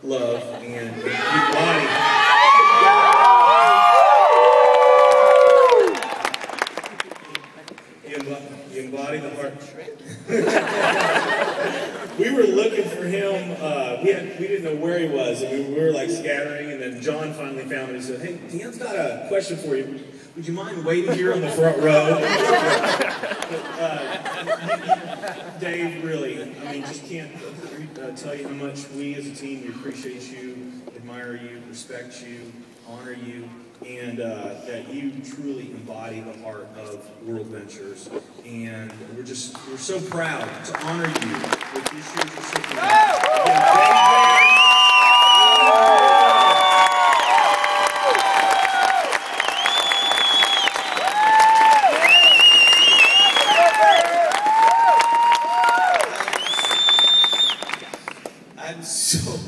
love, and you embody. You embody the heart. We were looking for him. We didn't know where he was, and we were like scattering. And then John finally found him and said, "Hey, Dan's got a question for you. Would you mind waiting here on the front row?" Dave, really, I mean, just can't tell you how much we as a team appreciate you, admire you, respect you, honor you, and that you truly embody the heart of World Ventures. And we're so proud to honor you with this year's recipient. Again, Baird.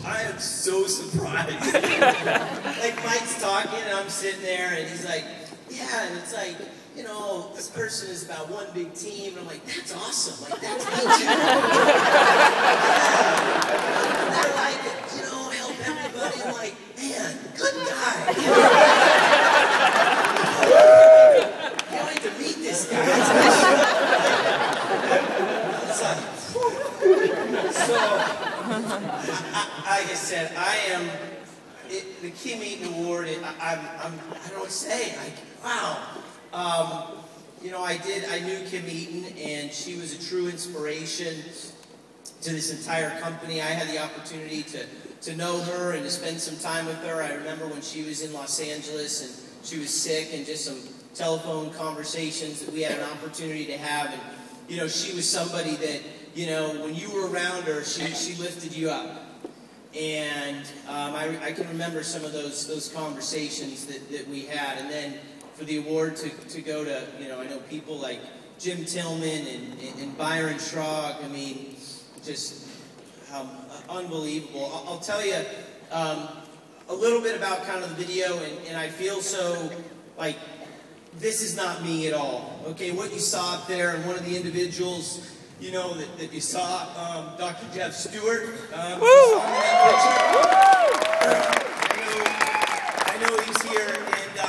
I am so surprised. Like Mike's talking and I'm sitting there and he's like, yeah, and it's like, you know, this person is about one big team. And I'm like, that's awesome. Like, that's me too. And they're like, you know, help everybody. I'm like, man, good guy. Can't wait to meet this guy. It's like, so, like I said, the Kim Eaton Award, I don't know what to say. Like, wow. You know, I knew Kim Eaton, and she was a true inspiration to this entire company. I had the opportunity to know her and to spend some time with her. I remember when she was in Los Angeles and she was sick, and just some telephone conversations that we had an opportunity to have. And, you know, she was somebody that, you know, when you were around her, she lifted you up. And I can remember some of those conversations that we had. And then for the award to go to, you know, I know people like Jim Tillman and Byron Schrog. I mean, just unbelievable. I'll tell you a little bit about kind of the video, and I feel so like this is not me at all. Okay, what you saw up there, and one of the individuals, you know, that you saw, Dr. Jeff Stewart. I know he's here, and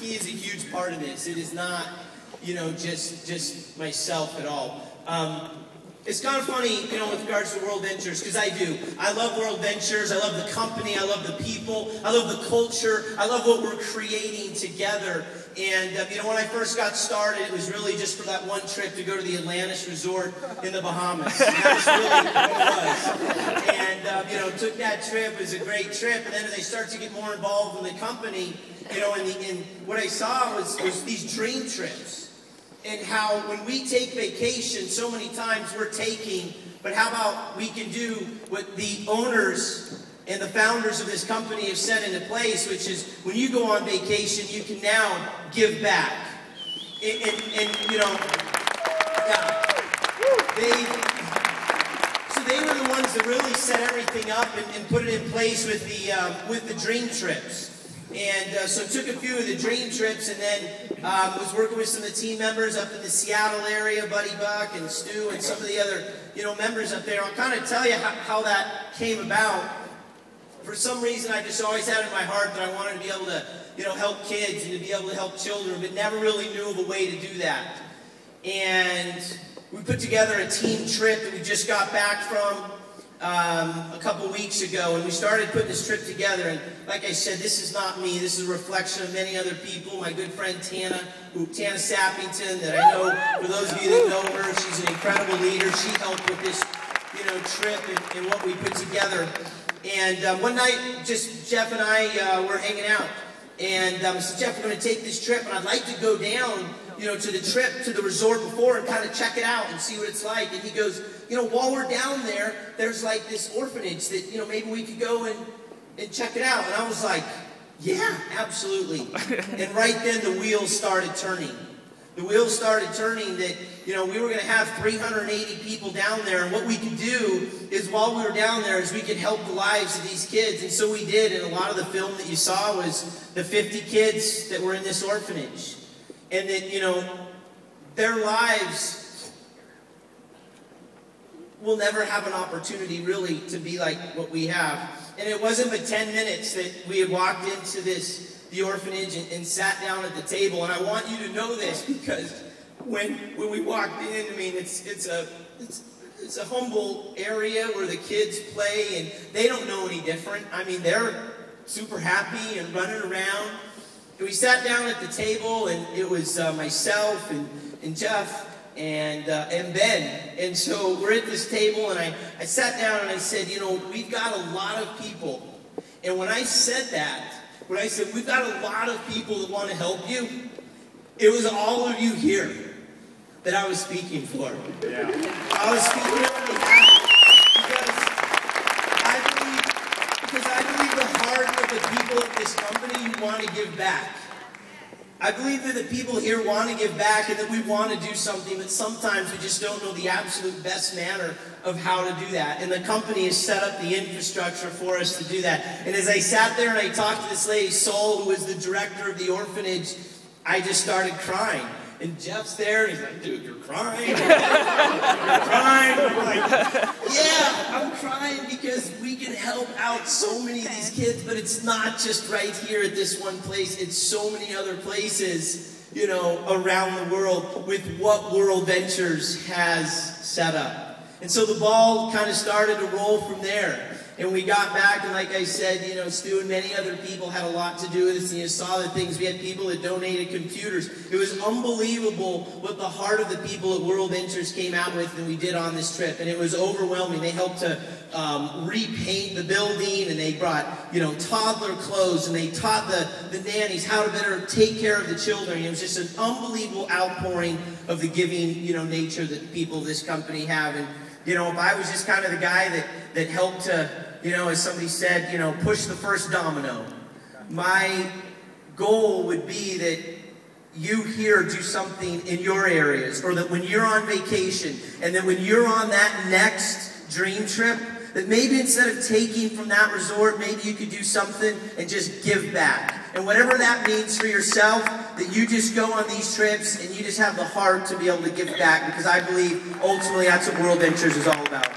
he is a huge part of this. It is not, you know, just myself at all. It's kind of funny, you know, with regards to World Ventures, because I do. I love World Ventures. I love the company. I love the people. I love the culture. I love what we're creating together. And, you know, when I first got started, it was really just for that one trip to go to the Atlantis Resort in the Bahamas. And that was really what it was. And, you know, took that trip. It was a great trip. And then as I started to get more involved in the company, you know, and what I saw was these dream trips. And how when we take vacation, so many times we're taking, but how about we can do what the owners and the founders of this company have set into place, which is when you go on vacation, you can now give back. And you know, yeah, so they were the ones that really set everything up and put it in place with the dream trips. And so took a few of the dream trips, and then was working with some of the team members up in the Seattle area, Buddy Buck and Stu and some of the other, you know, members up there. I'll kind of tell you how that came about. For some reason, I just always had in my heart that I wanted to be able to, you know, help kids and to be able to help children, but never really knew of a way to do that. And we put together a team trip that we just got back from a couple weeks ago, and we started putting this trip together. And like I said, this is not me. This is a reflection of many other people. My good friend Tana Sappington, that I know, for those of you that know her, she's an incredible leader. She helped with this, you know, trip and what we put together. And one night, just Jeff and I were hanging out. And I said, Jeff, we're going to take this trip, and I'd like to go down, you know, to the trip, to the resort before and kind of check it out and see what it's like. And he goes, you know, while we're down there, there's like this orphanage that, you know, maybe we could go and check it out. And I was like, yeah, absolutely. And right then the wheels started turning. The wheels started turning that, you know, we were going to have 380 people down there. And what we could do is while we were down there is we could help the lives of these kids. And so we did. And a lot of the film that you saw was the 50 kids that were in this orphanage. And that, you know, their lives will never have an opportunity really to be like what we have. And it wasn't but 10 minutes that we had walked into the orphanage and sat down at the table. And I want you to know this, because when we walked in, I mean, it's a humble area where the kids play, and they don't know any different. I mean, they're super happy and running around. And we sat down at the table, and it was myself and Jeff and Ben. And so we're at this table, and I sat down and I said, you know, we've got a lot of people. And when I said that, when I said we've got a lot of people that want to help you, it was all of you here that I was speaking for. Yeah. I was speaking on behalf, because I believe the heart of the people of this company who want to give back. I believe that the people here want to give back, and that we want to do something, but sometimes we just don't know the absolute best manner of how to do that. And the company has set up the infrastructure for us to do that. And as I sat there and I talked to this lady, Sol, who was the director of the orphanage, I just started crying. And Jeff's there, and he's like, dude, you're crying? You're crying? I'm like, yeah, I'm crying because we can help out so many of these kids, but it's not just right here at this one place. It's so many other places, you know, around the world with what World Ventures has set up. And so the ball kind of started to roll from there. And we got back, and like I said, you know, Stu and many other people had a lot to do with this, and you saw the things. We had people that donated computers. It was unbelievable what the heart of the people at World Ventures came out with, and we did on this trip, and it was overwhelming. They helped to repaint the building, and they brought, you know, toddler clothes, and they taught the nannies how to better take care of the children. It was just an unbelievable outpouring of the giving, you know, nature that people of this company have. And you know, if I was just kind of the guy that helped to, you know, as somebody said, you know, push the first domino, my goal would be that you here do something in your areas, or that when you're on vacation, and that when you're on that next dream trip, that maybe instead of taking from that resort, maybe you could do something and just give back. And whatever that means for yourself, that you just go on these trips and you just have the heart to be able to give back, because I believe ultimately that's what World Ventures is all about.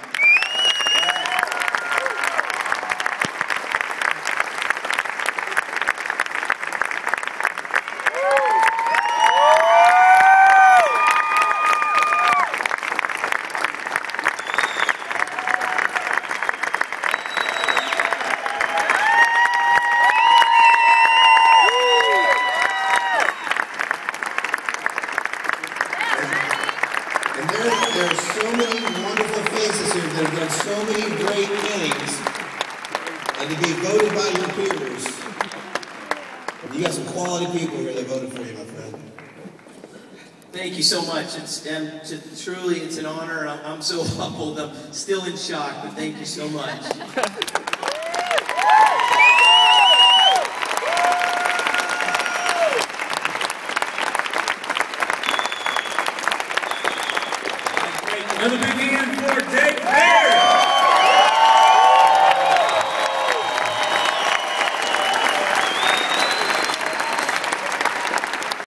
There's so many wonderful faces here that have done so many great things, and to be voted by your peers, you got some quality people here that voted for you, my friend. Thank you so much. Truly, it's an honor. I'm so humbled. I'm still in shock, but thank you so much. Another big hand for Baird.